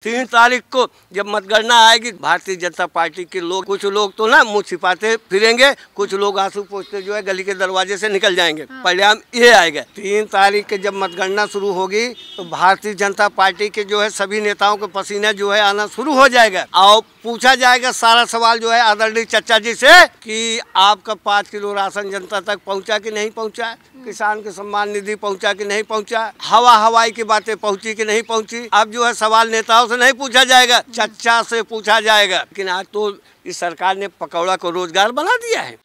3 तारीख को जब मतगणना आएगी, भारतीय जनता पार्टी के लोग, कुछ लोग तो ना मुंह छिपाते फिरेंगे, कुछ लोग आंसू पोंछते जो है गली के दरवाजे से निकल जाएंगे। परिणाम ये आएगा। 3 तारीख के जब मतगणना शुरू होगी तो भारतीय जनता पार्टी के जो है सभी नेताओं के पसीना जो है आना शुरू हो जाएगा और पूछा जाएगा सारा सवाल जो है आदरणीय चचा जी से कि आपका 5 किलो राशन जनता तक पहुँचा कि नहीं पहुँचा, किसान के सम्मान निधि पहुँचा कि नहीं पहुँचा, हवाई की बातें पहुँची कि नहीं पहुँची। अब जो है सवाल नेताओं से नहीं पूछा जाएगा, चच्चा से पूछा जाएगा। लेकिन आज तो इस सरकार ने पकौड़ा को रोजगार बना दिया है।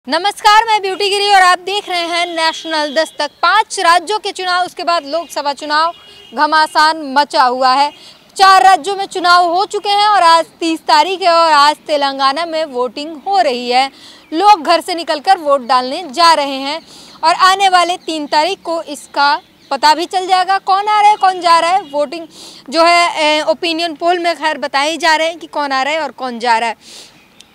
नमस्कार, मैं ब्यूटी गिरी और आप देख रहे हैं नेशनल दस्तक। 5 राज्यों के चुनाव, उसके बाद लोकसभा चुनाव, घमासान मचा हुआ है। 4 राज्यों में चुनाव हो चुके हैं और आज 30 तारीख है और आज तेलंगाना में वोटिंग हो रही है। लोग घर से निकलकर वोट डालने जा रहे हैं और आने वाले 3 तारीख को इसका पता भी चल जाएगा कौन आ रहा है कौन जा रहा है। वोटिंग जो है ओपिनियन पोल में खैर बताए जा रहे हैं कि कौन आ रहा है और कौन जा रहा है।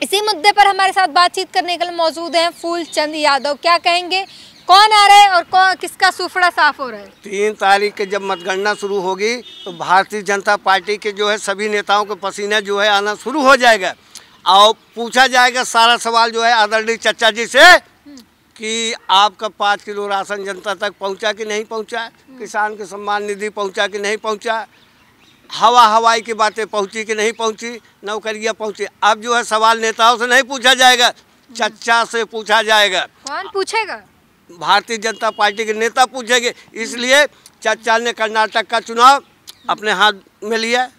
इसी मुद्दे पर हमारे साथ बातचीत करने के लिए मौजूद हैं फूलचंद यादव। क्या कहेंगे, कौन आ रहा है और किसका सुफड़ा साफ हो रहा है? 3 तारीख के जब मतगणना शुरू होगी तो भारतीय जनता पार्टी के जो है सभी नेताओं के पसीना जो है आना शुरू हो जाएगा और पूछा जाएगा सारा सवाल जो है आदरणीय चचा जी से कि आपका 5 किलो राशन जनता तक पहुंचा कि नहीं पहुंचा, किसान के सम्मान निधि पहुंचा कि नहीं पहुंचा, हवाई की बातें पहुंची कि नहीं पहुंची, नौकरियां पहुंची। अब जो है सवाल नेताओं से नहीं पूछा जाएगा, चच्चा से पूछा जाएगा। कौन पूछेगा? भारतीय जनता पार्टी के नेता पूछेंगे। इसलिए चच्चा ने कर्नाटक का चुनाव अपने हाथ में लिया।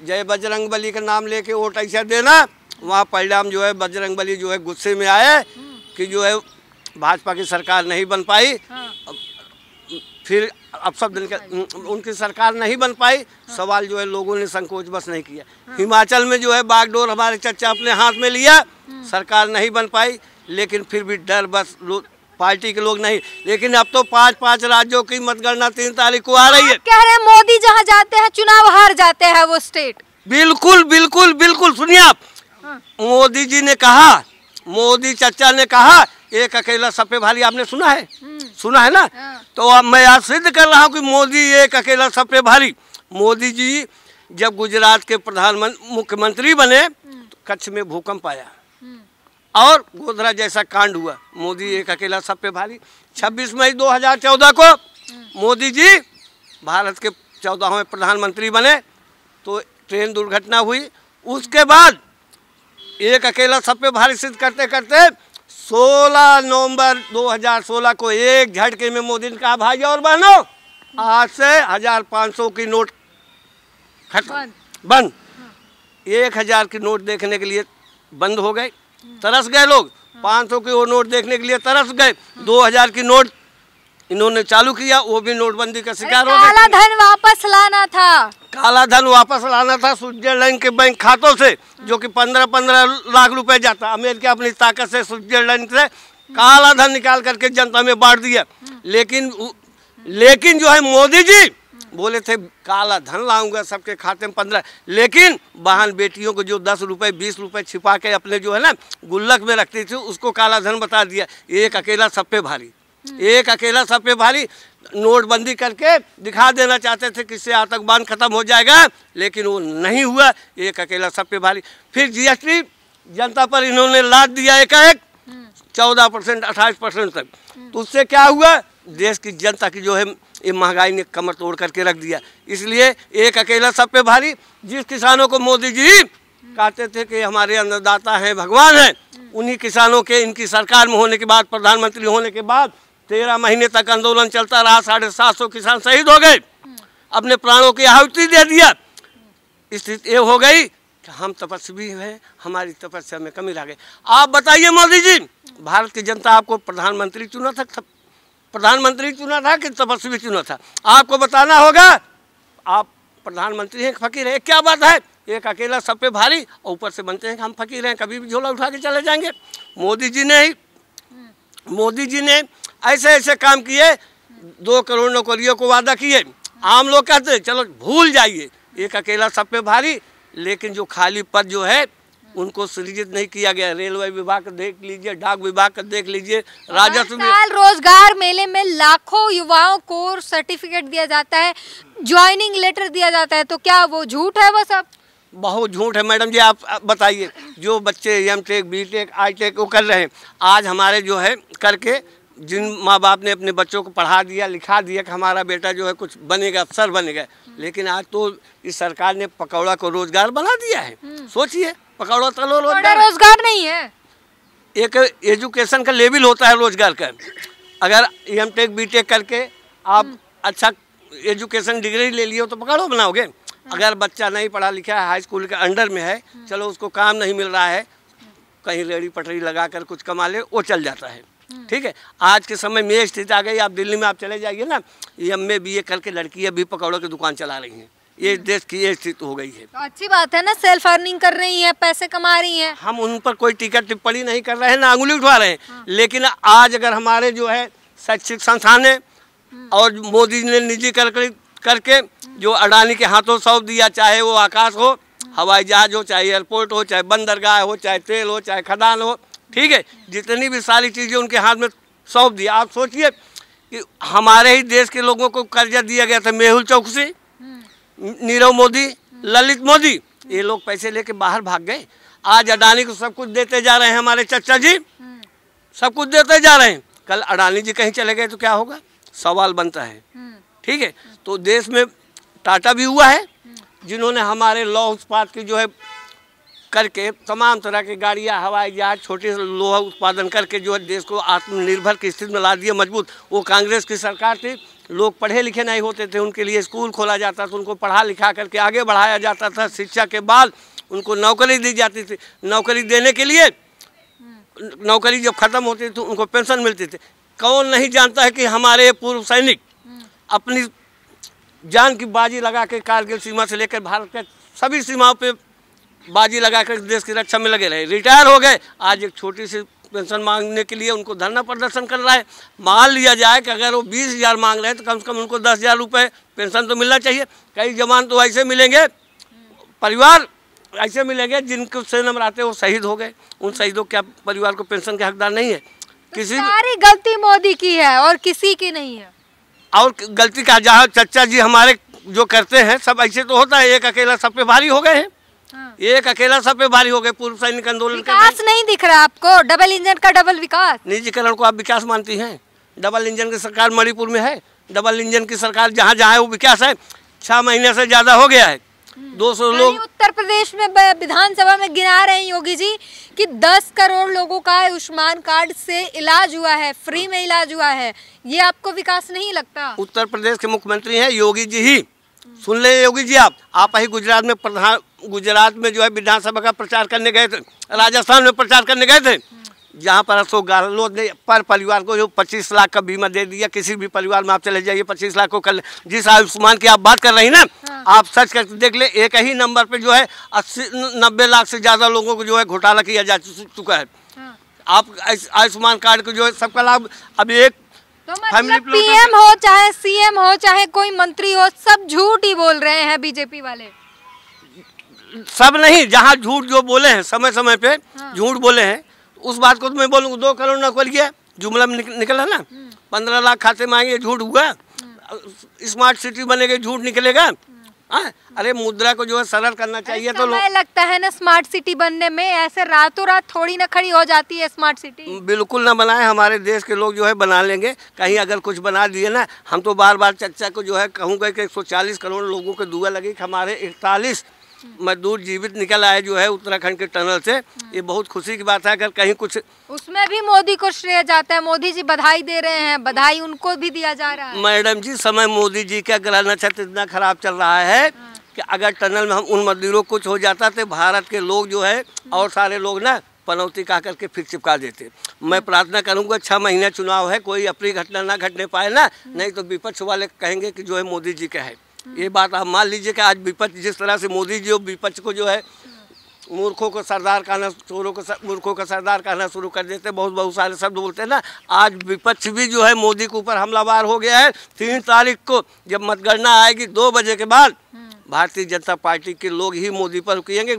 जय बजरंगबली का नाम लेके वोट ऐसा देना, वहाँ परिणाम जो है बजरंगबली जो है गुस्से में आए कि जो है भाजपा की सरकार नहीं बन पाई। फिर अब शब्द उनकी सरकार नहीं बन पाई। सवाल जो है लोगों ने संकोच बस नहीं किया। हिमाचल में जो है बागडोर हमारे चच्चा अपने हाथ में लिया, सरकार नहीं बन पाई, लेकिन फिर भी डर बस पार्टी के लोग नहीं। लेकिन अब तो 5 राज्यों की मतगणना 3 तारीख को आ रही है। कह रहे हैं मोदी जहाँ जाते हैं चुनाव हार जाते हैं वो स्टेट। बिल्कुल बिल्कुल बिल्कुल, सुनिए आप, मोदी जी ने कहा, मोदी चच्चा ने कहा एक अकेला सब पे भारी। आपने सुना है? सुना है ना? तो अब मैं आज सिद्ध कर रहा हूँ कि मोदी एक अकेला सब पे भारी। मोदी जी जब गुजरात के मुख्यमंत्री बने तो कच्छ में भूकंप आया और गोधरा जैसा कांड हुआ। मोदी एक अकेला सब पे भारी। 26 मई 2014 को मोदी जी भारत के 14वें प्रधानमंत्री बने तो ट्रेन दुर्घटना हुई। उसके बाद एक अकेला सब पे भारी सिद्ध करते करते 16 नवंबर 2016 को एक झटके में मोदी ने कहा भाई और बहनों आज से 1500 की नोट खत्म बंद। 1000 की नोट देखने के लिए बंद हो गए, तरस गए लोग। 500 की वो नोट देखने के लिए तरस गए। 2000 की नोट इन्होंने चालू किया, वो भी नोटबंदी का शिकार हो गए। काला धन वापस लाना था, काला धन वापस लाना था स्विट्जरलैंड के बैंक खातों से, जो कि 15-15 लाख रुपए जाता। अमेरिका अपनी ताकत से स्विट्जरलैंड से काला धन निकाल करके जनता में बांट दिया। लेकिन जो है मोदी जी बोले थे काला धन लाऊंगा सबके खाते में 15, लेकिन बहन बेटियों को जो 10 रुपए 20 रुपए छिपा के अपने जो है ना गुल्लक में रखती थी उसको काला धन बता दिया। एक अकेला सब पे भारी, एक अकेला सब पे भारी। नोटबंदी करके दिखा देना चाहते थे कि इससे आतंकवाद खत्म हो जाएगा, लेकिन वो नहीं हुआ। एक अकेला सब पे भारी। फिर जीएसटी जनता पर इन्होंने लाद दिया एकाएक 14% 28% तक। तो उससे क्या हुआ, देश की जनता की जो है ये महंगाई ने कमर तोड़ करके रख दिया। इसलिए एक अकेला सब पे भारी। जिस किसानों को मोदी जी कहते थे कि हमारे अन्नदाता हैं, भगवान हैं, उन्हीं किसानों के इनकी सरकार में होने के बाद, प्रधानमंत्री होने के बाद 13 महीने तक आंदोलन चलता रहा। 750 किसान शहीद हो गए, अपने प्राणों की आहुति दे दिया। स्थिति ये हो गई कि हम तपस्वी हैं, हमारी तपस्या में कमी रह गई। आप बताइए मोदी जी, भारत की जनता आपको प्रधानमंत्री चुना था, प्रधानमंत्री चुना था कि तपस्वी चुना था? आपको बताना होगा। आप प्रधानमंत्री हैं, फकीर है, क्या बात है? एक अकेला सब पे भारी और ऊपर से बनते हैं कि हम फकीर हैं, कभी भी झोला उठा के चले जाएंगे। मोदी जी ने ऐसे ऐसे काम किए, 2 करोड़ नौकरियों को वादा किए। आम लोग कहते हैं चलो भूल जाइए, एक अकेला सब पे भारी। लेकिन जो खाली पद जो है उनको सृजित नहीं किया गया। रेलवे विभाग का देख लीजिए, डाक विभाग का देख लीजिए, राजस्व साल रोजगार मेले में लाखों युवाओं को सर्टिफिकेट दिया जाता है, ज्वाइनिंग लेटर दिया जाता है, तो क्या वो झूठ है? वो सब बहुत झूठ है मैडम जी। आप बताइए, जो बच्चे एमटेक बीटेक आईटेक वो कर रहे हैं, आज हमारे जो है करके जिन माँ बाप ने अपने बच्चों को पढ़ा दिया लिखा दिया कि हमारा बेटा जो है कुछ बनेगा, अफसर बनेगा, लेकिन आज तो इस सरकार ने पकौड़ा को रोजगार बना दिया है। सोचिए, पकौड़ा तलो रोजगार नहीं है, एक एजुकेशन का लेवल होता है रोजगार का। अगर एमटेक बीटेक करके आप अच्छा एजुकेशन डिग्री ले लिए हो तो पकौड़ा बनाओगे। अगर बच्चा नहीं पढ़ा लिखा है, हाई स्कूल के अंडर में है, चलो उसको काम नहीं मिल रहा है, कहीं रेड़ी पटरी लगा कर कुछ कमा ले, वो चल जाता है। ठीक है, आज के समय में स्थिति आ गई। आप दिल्ली में आप चले जाइए ना, MA BA करके लड़कियां भी पकौड़ों की दुकान चला रही हैं। ये देश की ये स्थिति हो गई है। तो अच्छी बात है ना, सेल्फ अर्निंग कर रही है, पैसे कमा रही है। हम उन पर कोई टीका टिप्पणी नहीं कर रहे हैं, ना अंगुली उठा रहे हैं। लेकिन आज अगर हमारे जो है शैक्षिक संस्थान है और मोदी ने निजी करके जो अडानी के हाथों सौंप दिया, चाहे वो आकाश हो, हवाई जहाज हो, चाहे एयरपोर्ट हो, चाहे बंदरगाह हो, चाहे तेल हो, चाहे खदान हो, ठीक है, जितनी भी सारी चीज़ें उनके हाथ में सौंप दिया। आप सोचिए कि हमारे ही देश के लोगों को कर्जा दिया गया था, मेहुल चौकसी, नीरव मोदी, ललित मोदी, ये लोग पैसे लेके बाहर भाग गए। आज अडानी को सब कुछ देते जा रहे हैं, हमारे चाचा जी सब कुछ देते जा रहे हैं। कल अडानी जी कहीं चले गए तो क्या होगा, सवाल बनता है। ठीक है, तो देश में टाटा भी हुआ है, जिन्होंने हमारे लौह इस्पात की जो है करके तमाम तरह की गाड़ियाँ, हवाई जहाज, छोटे लोहा उत्पादन करके जो है देश को आत्मनिर्भर की स्थिति में ला दिया मजबूत। वो कांग्रेस की सरकार थी, लोग पढ़े लिखे नहीं होते थे, उनके लिए स्कूल खोला जाता था, उनको पढ़ा लिखा करके आगे बढ़ाया जाता था। शिक्षा के बाद उनको नौकरी दी जाती थी। नौकरी देने के लिए नौकरी जब ख़त्म होती थी उनको पेंशन मिलती थी। कौन नहीं जानता है कि हमारे पूर्व सैनिक अपनी जान की बाजी लगा के कारगिल सीमा से लेकर भारत के सभी सीमाओं पे बाजी लगा कर देश की रक्षा में लगे रहे, रिटायर हो गए। आज एक छोटी सी पेंशन मांगने के लिए उनको धरना प्रदर्शन कर रहा है। मान लिया जाए कि अगर वो 20,000 मांग रहे हैं तो कम से कम उनको 10,000 रुपये पेंशन तो मिलना चाहिए। कई जवान तो ऐसे मिलेंगे, परिवार ऐसे मिलेंगे जिनको सेना में आते वो शहीद हो गए, उन शहीदों के परिवार को पेंशन के हकदार नहीं है। तो सारी गलती मोदी की है और किसी की नहीं है। और गलती का जहाँ चचा जी हमारे जो करते हैं सब ऐसे तो होता है, एक अकेला सब पे भारी हो गए हैं। एक अकेला सब पे भारी हो गए। पूर्व सैनिक आंदोलन विकास नहीं दिख रहा आपको, डबल इंजन का डबल विकास। निजीकरण को आप विकास मानती हैं? डबल इंजन की सरकार मणिपुर में है, डबल इंजन की सरकार जहाँ जहाँ है वो विकास है। 6 महीने से ज्यादा हो गया है। 200 लोग उत्तर प्रदेश में विधानसभा में गिना रहे हैं योगी जी कि 10 करोड़ लोगों का आयुष्मान कार्ड से इलाज हुआ है, फ्री में इलाज हुआ है। ये आपको विकास नहीं लगता? उत्तर प्रदेश के मुख्यमंत्री हैं योगी जी ही। सुन ले योगी जी, आप ही गुजरात में जो है विधानसभा का प्रचार करने गए थे, राजस्थान में प्रचार करने गए थे, जहाँ पर अशोक गहलोत ने पर परिवार को जो 25 लाख का बीमा दे दिया। किसी भी परिवार में आप चले जाइए 25 लाख को कर ले। जिस आयुष्मान की आप बात कर रही ना, आप सर्च करके देख ले, एक ही नंबर पे जो है 80-90 लाख से ज़्यादा लोगों को जो है घोटाला किया जा चुका है। आप आयुष्मान कार्ड को जो है सबका लाभ अब एक तो मतलब PM हो चाहे CM हो चाहे कोई मंत्री हो, सब झूठ ही बोल रहे हैं बीजेपी वाले। सब नहीं, जहाँ झूठ जो बोले हैं समय समय पे झूठ बोले हैं, उस बात को तो मैं बोलूँगा। 2 करोड़ नौकरी है जुमला में निकला ना, 15 लाख खाते मांगे, झूठ हुआ। स्मार्ट सिटी बनेगी, झूठ निकलेगा। अरे मुद्रा को जो है सरल करना चाहिए। तो लगता है ना स्मार्ट सिटी बनने में, ऐसे रातों रात थोड़ी ना खड़ी हो जाती है स्मार्ट सिटी। बिल्कुल ना बनाए, हमारे देश के लोग जो है बना लेंगे। कहीं अगर कुछ बना दिए ना, हम तो बार बार चर्चा को जो है कहूँगा कि 140 करोड़ लोगों को दुआ लगी कि हमारे 41 मजदूर जीवित निकल आए जो है उत्तराखंड के टनल से। ये बहुत खुशी की बात है। अगर कहीं कुछ उसमें भी मोदी को श्रेय जाता है, मोदी जी बधाई दे रहे हैं, बधाई उनको भी दिया जा रहा है। मैडम जी, समय मोदी जी का ग्रह नक्षत्र इतना खराब चल रहा है कि अगर टनल में हम उन मजदूरों को कुछ हो जाता तो भारत के लोग जो है और सारे लोग ना पनौती कहा करके फिर चिपका देते। मैं प्रार्थना करूंगा 6 महीने चुनाव है, कोई अप्रिय घटना ना घटने पाए ना, नहीं तो विपक्ष वाले कहेंगे कि जो है मोदी जी का है। ये बात आप मान लीजिए कि आज विपक्ष जिस तरह से मोदी जी विपक्ष को जो है मूर्खों को सरदार कहना, चोरों को मूर्खों का सरदार कहना शुरू कर देते, बहुत सारे शब्द बोलते हैं ना। आज विपक्ष भी जो है मोदी के ऊपर हमलावर हो गया है। 3 तारीख को जब मतगणना आएगी 2 बजे के बाद भारतीय जनता पार्टी के लोग ही मोदी पर रुकेंगे।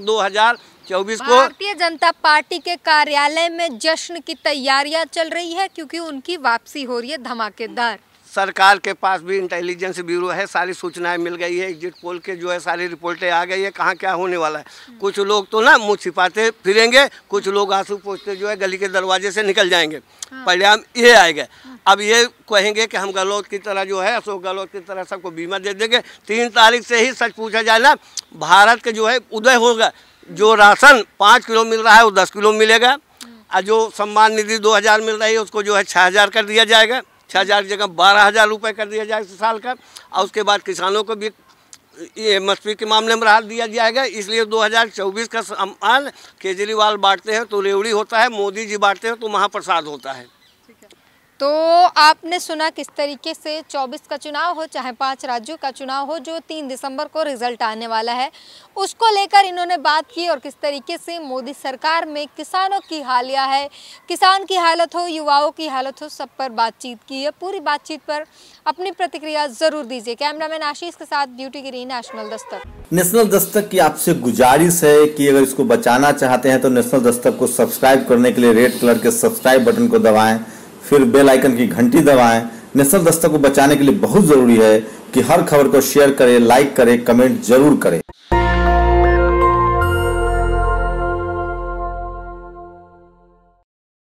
24 को भारतीय जनता पार्टी के कार्यालय में जश्न की तैयारियां चल रही है क्योंकि उनकी वापसी हो रही है धमाकेदार। सरकार के पास भी इंटेलिजेंस ब्यूरो है, सारी सूचनाएं मिल गई है, एग्जिट पोल के जो है सारी रिपोर्टें आ गई है, कहाँ क्या होने वाला है। कुछ लोग तो ना मुँह छिपाते फिरेंगे, कुछ लोग आंसू पोंछते जो है गली के दरवाजे से निकल जाएंगे। परिणाम ये आएगा। अब ये कहेंगे कि हम गहलोत की तरह जो है, अशोक गहलोत की तरह सबको बीमा दे देंगे। 3 तारीख से ही सच पूछा जाए ना, भारत के जो है उदय होगा। जो राशन 5 किलो मिल रहा है वो 10 किलो मिलेगा, और जो सम्मान निधि 2000 मिल रही है उसको जो है 6000 कर दिया जाएगा। 6000 की जगह 12000 रुपये कर दिया जाएगा साल का। और उसके बाद किसानों को भी MSP के मामले में राहत दिया जाएगा। इसलिए 2024 का सम्मान केजरीवाल बांटते हैं तो रेवड़ी होता है, मोदी जी बांटते हैं तो महाप्रसाद होता है। तो आपने सुना किस तरीके से 24 का चुनाव हो, चाहे 5 राज्यों का चुनाव हो, जो 3 दिसंबर को रिजल्ट आने वाला है, उसको लेकर इन्होंने बात की। और किस तरीके से मोदी सरकार में किसानों की हालिया है, किसान की हालत हो, युवाओं की हालत हो, सब पर बातचीत की है। पूरी बातचीत पर अपनी प्रतिक्रिया जरूर दीजिए। कैमरामैन आशीष के साथ ब्यूटी गिरी, नेशनल दस्तक। नेशनल दस्तक की आपसे गुजारिश है कि अगर इसको बचाना चाहते हैं तो नेशनल दस्तक को सब्सक्राइब करने के लिए रेड कलर के सब्सक्राइब बटन को दबाएं, फिर बेल आइकन की घंटी दबाएं। नेशनल दस्तक को बचाने के लिए बहुत जरूरी है कि हर खबर को शेयर करें, लाइक करें, कमेंट जरूर करें।